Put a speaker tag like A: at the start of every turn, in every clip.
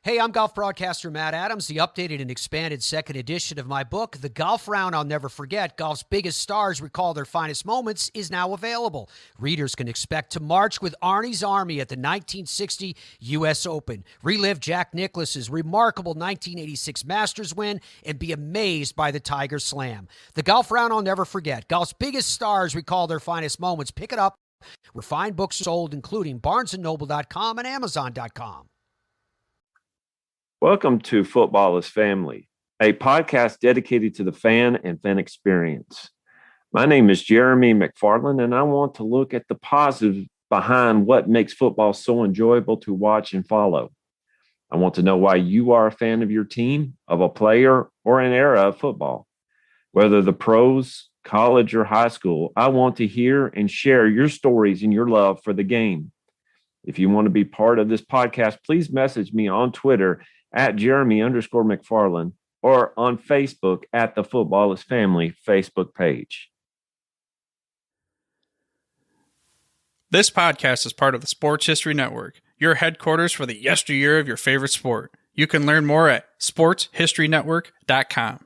A: Hey, I'm golf broadcaster Matt Adams. The updated and expanded second edition of my book, The Golf Round I'll Never Forget, Golf's Biggest Stars Recall Their Finest Moments, is now available. Readers can expect to march with Arnie's Army at the 1960 U.S. Open, relive Jack Nicklaus's remarkable 1986 Masters win, and be amazed by the Tiger Slam. The Golf Round I'll Never Forget, Golf's Biggest Stars Recall Their Finest Moments. Pick it up where fine books are sold, including BarnesandNoble.com and Amazon.com.
B: Welcome to Football is Family, a podcast dedicated to the fan and fan experience. My name is Jeremy McFarland, and I want to look at the positive behind what makes football so enjoyable to watch and follow. I want to know why you are a fan of your team, of a player, or an era of football. Whether the pros, college, or high school, I want to hear and share your stories and your love for the game. If you want to be part of this podcast, please message me on Twitter at Jeremy_McFarland or on Facebook at the Football is Family Facebook page.
C: This podcast is part of the Sports History Network, your headquarters for the yesteryear of your favorite sport. You can learn more at sportshistorynetwork.com.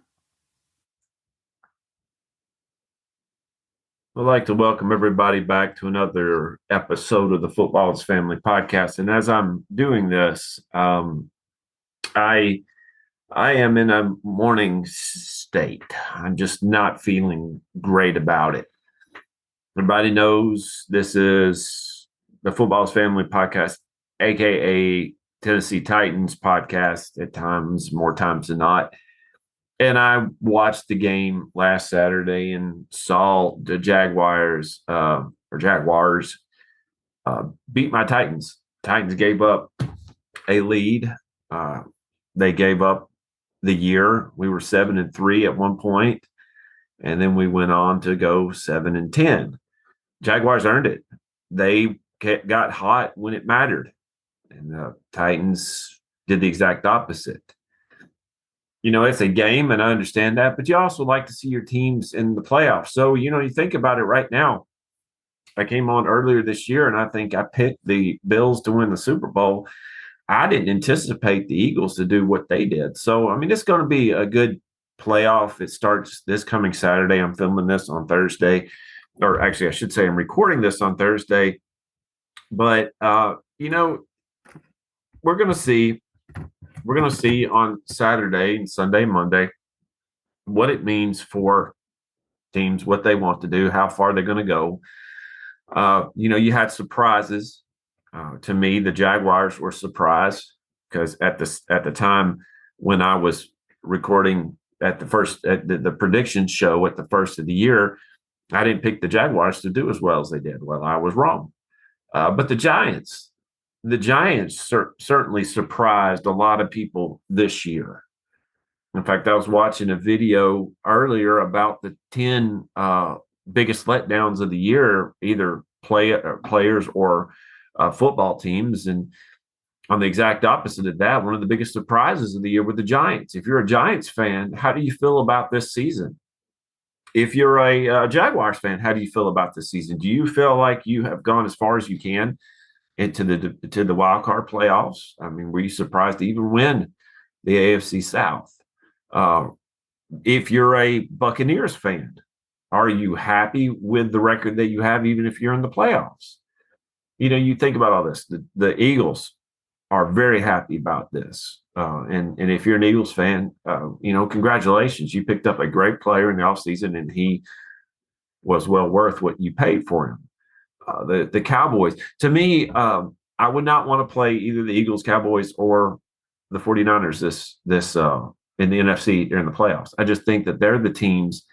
B: I'd like to welcome everybody back to another episode of the Football is Family podcast. And as I'm doing this, I am in a morning state. I'm just not feeling great about it. Everybody knows this is the Football is Family podcast, aka Tennessee Titans podcast at times, more times than not. And I watched the game last Saturday and saw the Jaguars beat my Titans. Titans gave up a lead. They gave up the year. We were 7-3 at one point, and then we went on to go 7-10. Jaguars earned it. They got hot when it mattered, and the Titans did the exact opposite. You know, it's a game, and I understand that, but you also like to see your teams in the playoffs. So, you know, you think about it right now. I came on earlier this year, and I think I picked the Bills to win the Super Bowl. I didn't anticipate the Eagles to do what they did. So, I mean, it's going to be a good playoff. It starts this coming Saturday. I'm filming this on Thursday. Or actually, I should say I'm recording this on Thursday. But, you know, we're going to see on Saturday and Sunday, Monday, what it means for teams, what they want to do, how far they're going to go. You know, you had surprises. To me, the Jaguars were surprised because at the time when I was recording at the prediction show at the first of the year, I didn't pick the Jaguars to do as well as they did. Well, I was wrong. But the Giants certainly surprised a lot of people this year. In fact, I was watching a video earlier about the 10 biggest letdowns of the year, either players or football teams. And on the exact opposite of that, one of the biggest surprises of the year were the Giants. If you're a Giants fan, how do you feel about this season? If you're a Jaguars fan, how do you feel about this season? Do you feel like you have gone as far as you can into the wild card playoffs? I mean, were you surprised to even win the AFC South? If you're a Buccaneers fan, are you happy with the record that you have, even if you're in the playoffs? You know, you think about all this. The Eagles are very happy about this. And if you're an Eagles fan, you know, congratulations. You picked up a great player in the offseason, and he was well worth what you paid for him. The Cowboys, to me, I would not want to play either the Eagles, Cowboys, or the 49ers this in the NFC during the playoffs. I just think that they're the teams.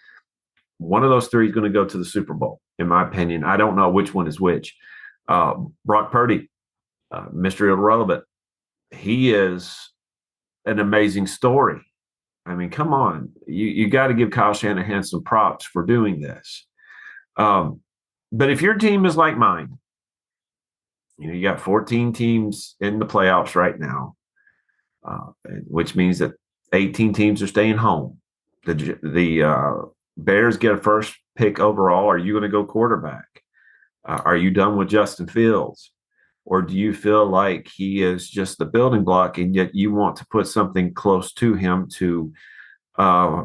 B: One of those three is going to go to the Super Bowl, in my opinion. I don't know which one is which. Brock Purdy, Mr. Irrelevant. He is an amazing story. I mean, come on. You got to give Kyle Shanahan some props for doing this. But if your team is like mine, you know, you got 14 teams in the playoffs right now, which means that 18 teams are staying home. The Bears get a first pick overall. Are you going to go quarterback? Are you done with Justin Fields? or do you feel like he is just the building block, and yet you want to put something close to him uh,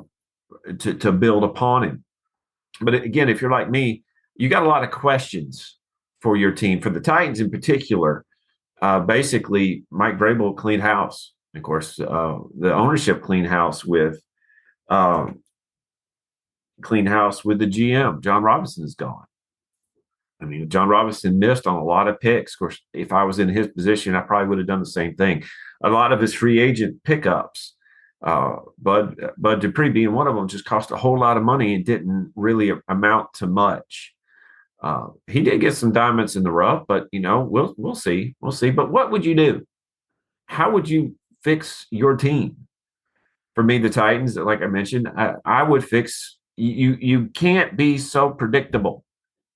B: to build upon him? But again, if you're like me, you got a lot of questions for your team. For the Titans in particular, basically, Mike Vrabel cleaned house. Of course, the ownership cleaned house with the GM. John Robinson is gone. I mean, John Robinson missed on a lot of picks. Of course, if I was in his position, I probably would have done the same thing. A lot of his free agent pickups, Bud Dupree being one of them, just cost a whole lot of money and didn't really amount to much. He did get some diamonds in the rough, but we'll see. But what would you do? How would you fix your team? For me, the Titans, like I mentioned, I would fix. You can't be so predictable.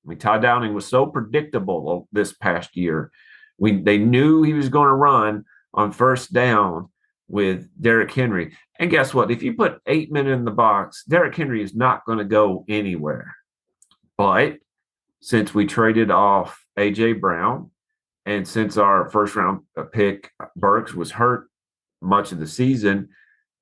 B: I mean, Todd Downing was so predictable this past year. They knew he was going to run on first down with Derrick Henry. And guess what? If you put 8 men in the box, Derrick Henry is not going to go anywhere. But since we traded off A.J. Brown, and since our first-round pick, Burks, was hurt much of the season,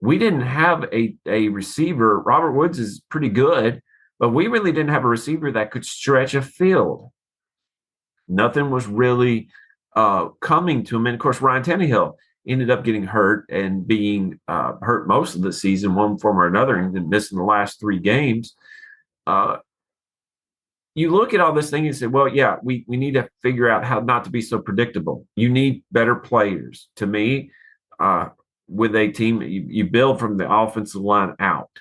B: we didn't have a receiver. Robert Woods is pretty good, but we really didn't have a receiver that could stretch a field. Nothing was really coming to him. And, of course, Ryan Tannehill ended up getting hurt and being hurt most of the season, one form or another, and then missing the last 3 games. You look at all this thing and say, well, yeah, we need to figure out how not to be so predictable. You need better players. To me, with a team, you build from the offensive line out.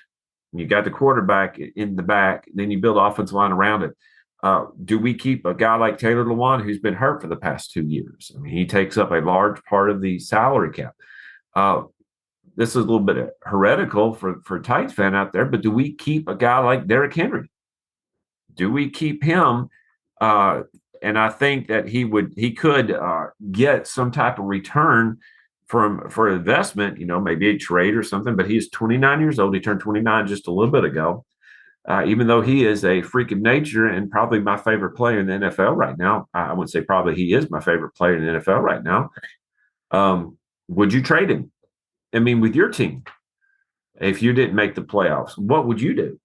B: You got the quarterback in the back, then you build offensive line around it. Do we keep a guy like Taylor Lewan, who's been hurt for the past 2 years? I mean, he takes up a large part of the salary cap. This is a little bit heretical for a Titans fan out there, but do we keep a guy like Derrick Henry? Do we keep him? And I think that he could get some type of return for investment, maybe a trade or something. But he's 29 years old. He turned 29 just a little bit ago. Even though he is a freak of nature and probably my favorite player in the NFL right now, I would say probably he is my favorite player in the NFL right now. Would you trade him? I mean, with your team, if you didn't make the playoffs, what would you do?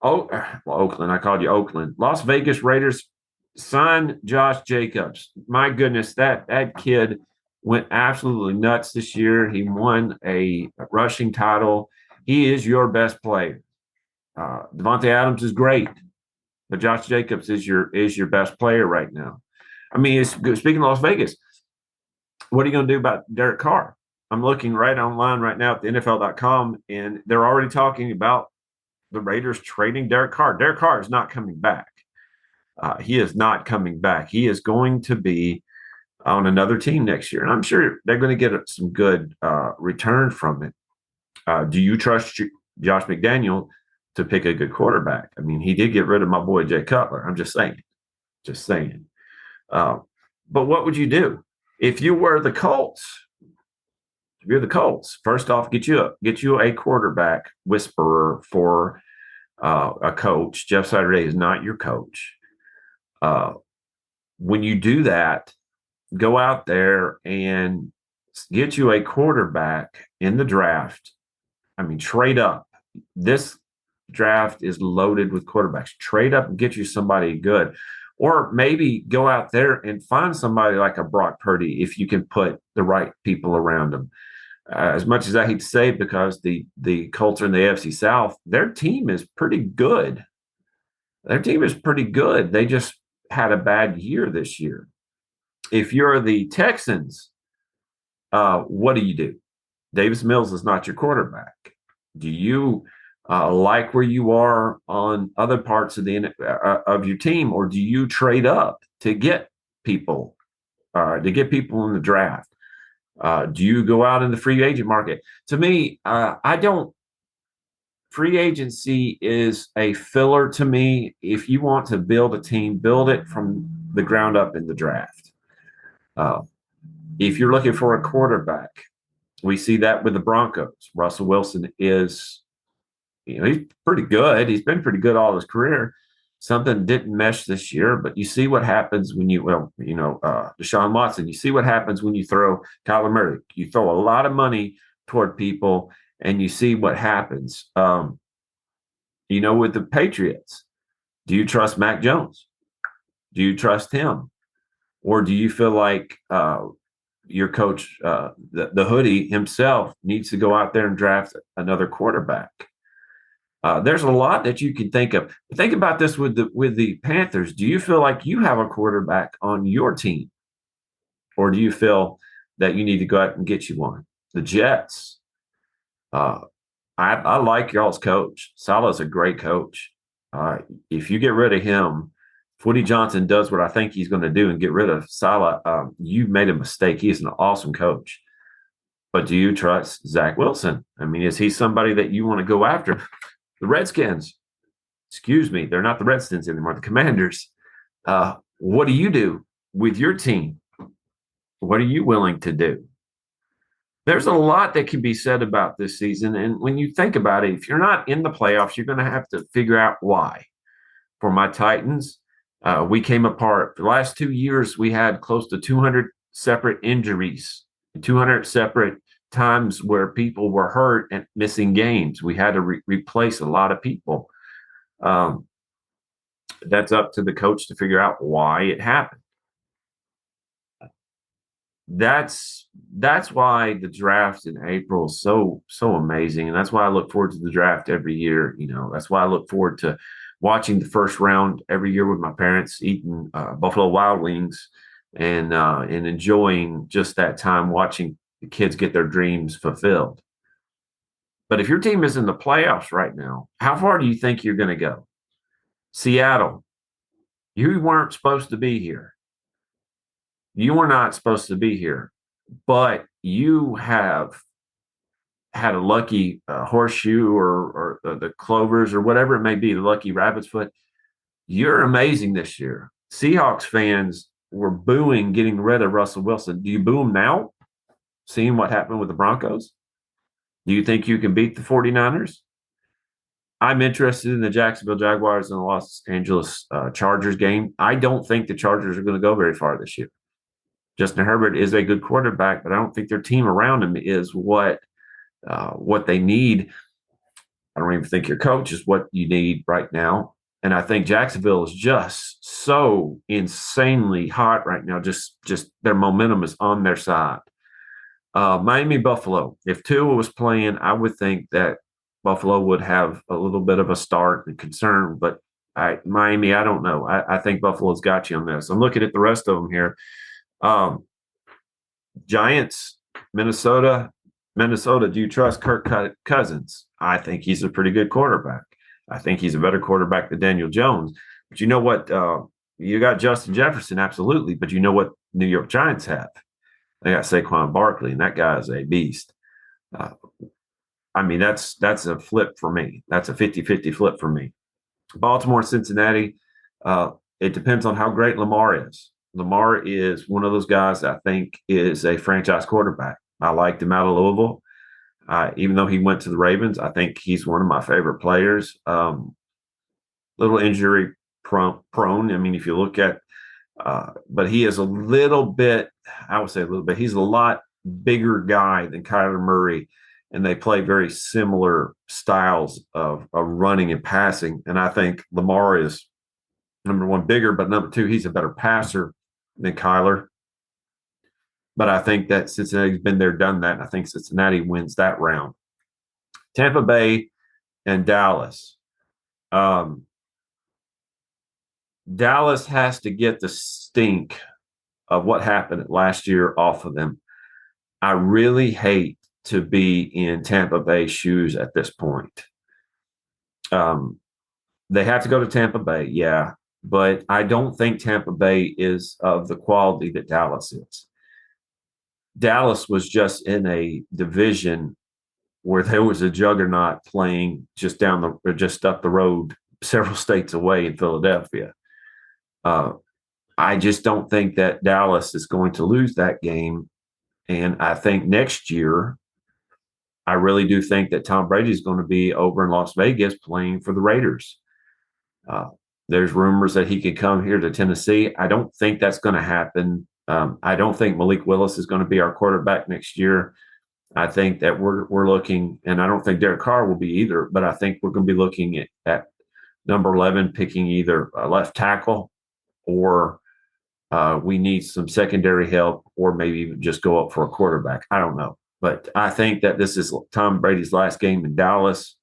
B: Oakland. I called you Oakland. Las Vegas Raiders signed Josh Jacobs. My goodness, that kid went absolutely nuts this year. He won a rushing title. He is your best player. Devontae Adams is great, but Josh Jacobs is your best player right now. I mean, speaking of Las Vegas, what are you going to do about Derek Carr? I'm looking right online right now at the NFL.com, and they're already talking about the Raiders trading Derek Carr. Derek Carr is not coming back. He is not coming back. He is going to be on another team next year, and I'm sure they're going to get some good return from it. Do you trust Josh McDaniel to pick a good quarterback? I mean, he did get rid of my boy Jay Cutler. I'm just saying. But what would you do if you were the Colts? If you're the Colts, first off, get you a quarterback whisperer for a coach. Jeff Saturday is not your coach. When you do that, go out there and get you a quarterback in the draft. I mean, trade up. This draft is loaded with quarterbacks. Trade up and get you somebody good. Or maybe go out there and find somebody like a Brock Purdy if you can put the right people around him. As much as I hate to say it, because the Colts are in the AFC South, their team is pretty good. They just had a bad year this year. If you're the Texans, what do you do? Davis Mills is not your quarterback. Do you like where you are on other parts of of your team, or do you trade up to get people in the draft? Do you go out in the free agent market? To me, I don't. Free agency is a filler to me. If you want to build a team, build it from the ground up in the draft. If you're looking for a quarterback, we see that with the Broncos. Russell Wilson is, he's pretty good. He's been pretty good all his career. something didn't mesh this year, but you see what happens when Deshaun Watson, you see what happens when you throw Kyler Murray. You throw a lot of money toward people and you see what happens. With the Patriots, do you trust Mac Jones? Do you trust him? Or do you feel like your coach, the hoodie himself, needs to go out there and draft another quarterback? There's a lot that you can think of. Think about this with the Panthers. Do you feel like you have a quarterback on your team, or do you feel that you need to go out and get you one? The Jets. I like y'all's coach. Salah's a great coach. If you get rid of him, if Woody Johnson does what I think he's going to do and get rid of Salah, you've made a mistake. He's an awesome coach. But do you trust Zach Wilson? I mean, is he somebody that you want to go after? The Redskins, they're not the Redskins anymore, the Commanders. What do you do with your team? What are you willing to do? There's a lot that can be said about this season. And when you think about it, if you're not in the playoffs, you're going to have to figure out why. For my Titans, we came apart. The last 2 years, we had close to 200 separate injuries, 200 separate times where people were hurt and missing games. We had to replace a lot of people. That's up to the coach to figure out why it happened. That's why the draft in April is so amazing, and that's why I look forward to the draft every year. That's why I look forward to watching the first round every year with my parents, eating Buffalo Wild Wings, and enjoying just that time watching the kids get their dreams fulfilled. But if your team is in the playoffs right now, how far do you think you're going to go? Seattle, you weren't supposed to be here. You were not supposed to be here, but you have had a lucky horseshoe or the Clovers or whatever it may be, the lucky rabbit's foot. You're amazing this year. Seahawks fans were booing getting rid of Russell Wilson. Do you boo him now, seeing what happened with the Broncos? Do you think you can beat the 49ers? I'm interested in the Jacksonville Jaguars and the Los Angeles Chargers game. I don't think the Chargers are going to go very far this year. Justin Herbert is a good quarterback, but I don't think their team around him is what they need. I don't even think your coach is what you need right now. And I think Jacksonville is just so insanely hot right now. Just their momentum is on their side. Miami, Buffalo. If Tua was playing, I would think that Buffalo would have a little bit of a start and concern. But Miami, I don't know. I think Buffalo's got you on this. I'm looking at the rest of them here. Giants, Minnesota. Do you trust Kirk Cousins? I think he's a pretty good quarterback. I think he's a better quarterback than Daniel Jones. But you know what? You got Justin Jefferson, absolutely. But you know what New York Giants have? They got Saquon Barkley, and that guy is a beast. I mean, that's a flip for me. That's a 50-50 flip for me. Baltimore, Cincinnati, it depends on how great Lamar is. Lamar is one of those guys I think is a franchise quarterback. I liked him out of Louisville. Even though he went to the Ravens, I think he's one of my favorite players. Little injury prone. I mean, if you look at, but he is a little bit, I would say a little bit, he's a lot bigger guy than Kyler Murray, and they play very similar styles of running and passing. And I think Lamar is, number one, bigger, but number two, he's a better passer than Kyler. But I think that Cincinnati's been there, done that. And I think Cincinnati wins that round. Tampa Bay and Dallas. Dallas has to get the stink of what happened last year off of them. I really hate to be in Tampa Bay's shoes at this point. They have to go to Tampa Bay, yeah. But I don't think Tampa Bay is of the quality that Dallas is. Dallas was just in a division where there was a juggernaut playing just up the road, several states away in Philadelphia. I just don't think that Dallas is going to lose that game. And I think next year, I really do think that Tom Brady is going to be over in Las Vegas playing for the Raiders. There's rumors that he could come here to Tennessee. I don't think that's going to happen. I don't think Malik Willis is going to be our quarterback next year. I think that we're looking, and I don't think Derek Carr will be either, but I think we're going to be looking at number 11, picking either a left tackle or we need some secondary help, or maybe even just go up for a quarterback. I don't know. But I think that this is Tom Brady's last game in Dallas.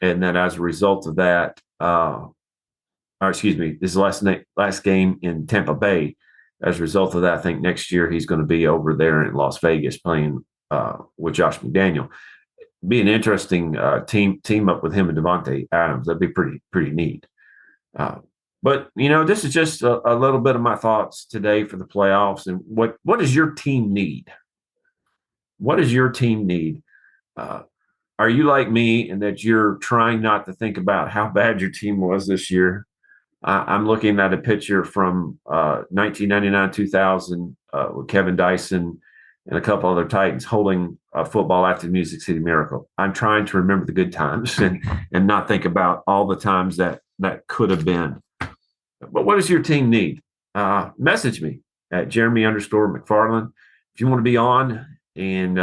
B: And that as a result of that, this last game in Tampa Bay. As a result of that, I think next year he's going to be over there in Las Vegas playing with Josh McDaniel. Be an interesting team up with him and Devontae Adams. That'd be pretty neat. But this is just a little bit of my thoughts today for the playoffs. And what does your team need? What does your team need? Are you like me in that you're trying not to think about how bad your team was this year? I'm looking at a picture from 1999-2000 with Kevin Dyson and a couple other Titans holding a football after the Music City Miracle. I'm trying to remember the good times and not think about all the times that could have been. But what does your team need? Message me at Jeremy_McFarland if you want to be on and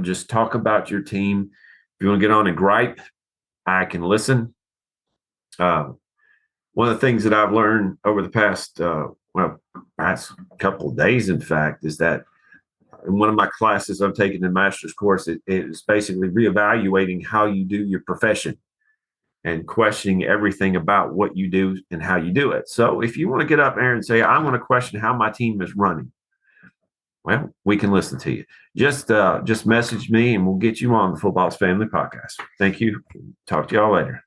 B: just talk about your team. If you want to get on and gripe, I can listen. One of the things that I've learned over the past couple of days, in fact, is that in one of my classes I've taken in master's course, it is basically reevaluating how you do your profession and questioning everything about what you do and how you do it. So if you want to get up there and say, I want to question how my team is running, well, we can listen to you. Just message me and we'll get you on the Football's Family Podcast. Thank you. Talk to y'all later.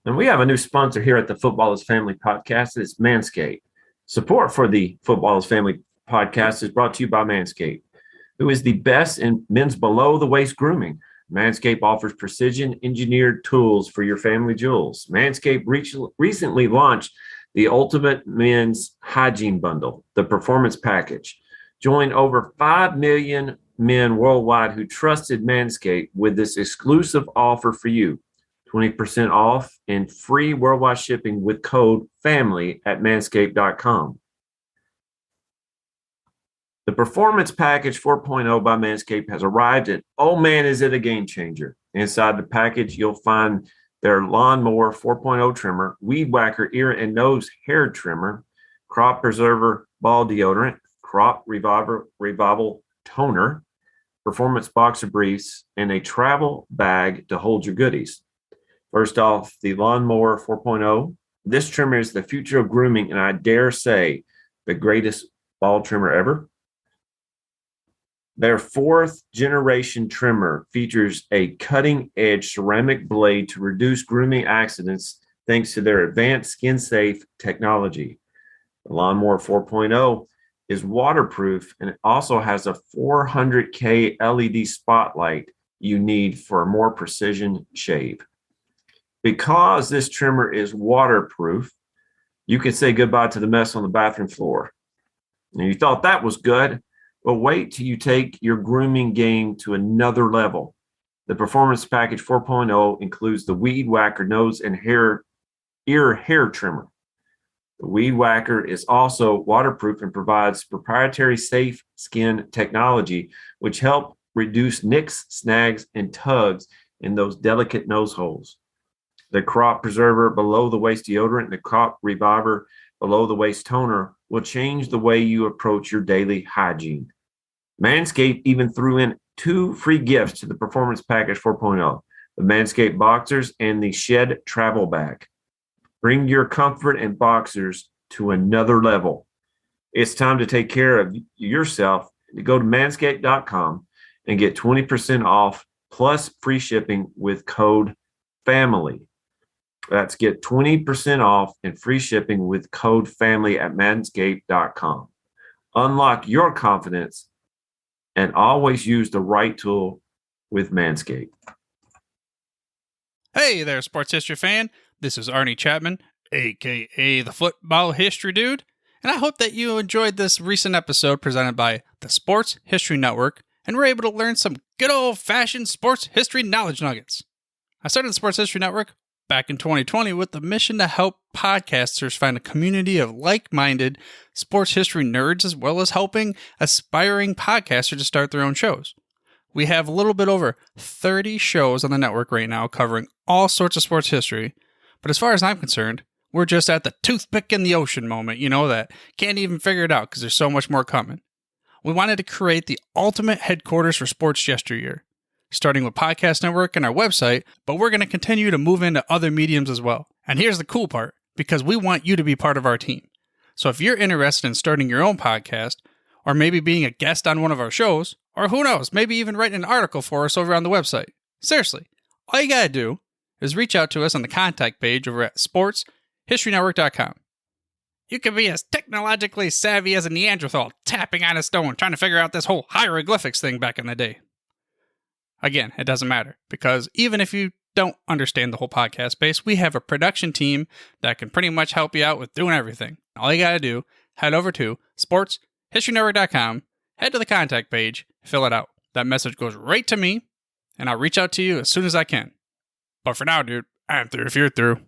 B: And we have a new sponsor here at the Footballers Family Podcast. It's Manscaped. Support for the Footballers Family Podcast is brought to you by Manscaped, who is the best in men's below-the-waist grooming. Manscaped offers precision-engineered tools for your family jewels. Manscaped recently launched the Ultimate Men's Hygiene Bundle, the Performance Package. Join over 5 million men worldwide who trusted Manscaped with this exclusive offer for you. 20% off and free worldwide shipping with code FAMILY at manscaped.com. The Performance Package 4.0 by Manscaped has arrived, and oh man, is it a game changer. Inside the package, you'll find their Lawnmower 4.0 trimmer, Weed Whacker ear and nose hair trimmer, Crop Preserver ball deodorant, Crop Revival toner, Performance boxer briefs, and a travel bag to hold your goodies. First off, the Lawnmower 4.0. This trimmer is the future of grooming, and I dare say the greatest ball trimmer ever. Their 4th generation trimmer features a cutting-edge ceramic blade to reduce grooming accidents thanks to their advanced skin-safe technology. The Lawnmower 4.0 is waterproof, and it also has a 400K LED spotlight you need for a more precision shave. Because this trimmer is waterproof, you can say goodbye to the mess on the bathroom floor. And you thought that was good, but wait till you take your grooming game to another level. The Performance Package 4.0 includes the Weed Whacker nose and ear hair trimmer. The Weed Whacker is also waterproof and provides proprietary safe skin technology, which help reduce nicks, snags, and tugs in those delicate nose holes. The Crop Preserver below-the-waist deodorant and the Crop Reviver below-the-waist toner will change the way you approach your daily hygiene. Manscaped even threw in 2 free gifts to the Performance Package 4.0, the Manscaped Boxers and the Shed Travel Bag. Bring your comfort and boxers to another level. It's time to take care of yourself. Go to manscaped.com and get 20% off plus free shipping with code FAMILY. That's get 20% off and free shipping with code FAMILY at manscaped.com. Unlock your confidence and always use the right tool with Manscaped.
C: Hey there, sports history fan. This is Arnie Chapman, a.k.a. the Football History Dude, and I hope that you enjoyed this recent episode presented by the Sports History Network and were able to learn some good old-fashioned sports history knowledge nuggets. I started the Sports History Network back in 2020 with the mission to help podcasters find a community of like-minded sports history nerds, as well as helping aspiring podcasters to start their own shows. We have a little bit over 30 shows on the network right now covering all sorts of sports history, but as far as I'm concerned, we're just at the toothpick in the ocean moment, that can't even figure it out because there's so much more coming. We wanted to create the ultimate headquarters for sports yesteryear, starting with Podcast Network and our website, but we're going to continue to move into other mediums as well. And here's the cool part, because we want you to be part of our team. So if you're interested in starting your own podcast, or maybe being a guest on one of our shows, or who knows, maybe even writing an article for us over on the website. Seriously, all you got to do is reach out to us on the contact page over at sportshistorynetwork.com. You can be as technologically savvy as a Neanderthal tapping on a stone trying to figure out this whole hieroglyphics thing back in the day. Again, it doesn't matter, because even if you don't understand the whole podcast space, we have a production team that can pretty much help you out with doing everything. All you got to do, head over to sportshistorynetwork.com, head to the contact page, fill it out. That message goes right to me, and I'll reach out to you as soon as I can. But for now, dude, I'm through if you're through.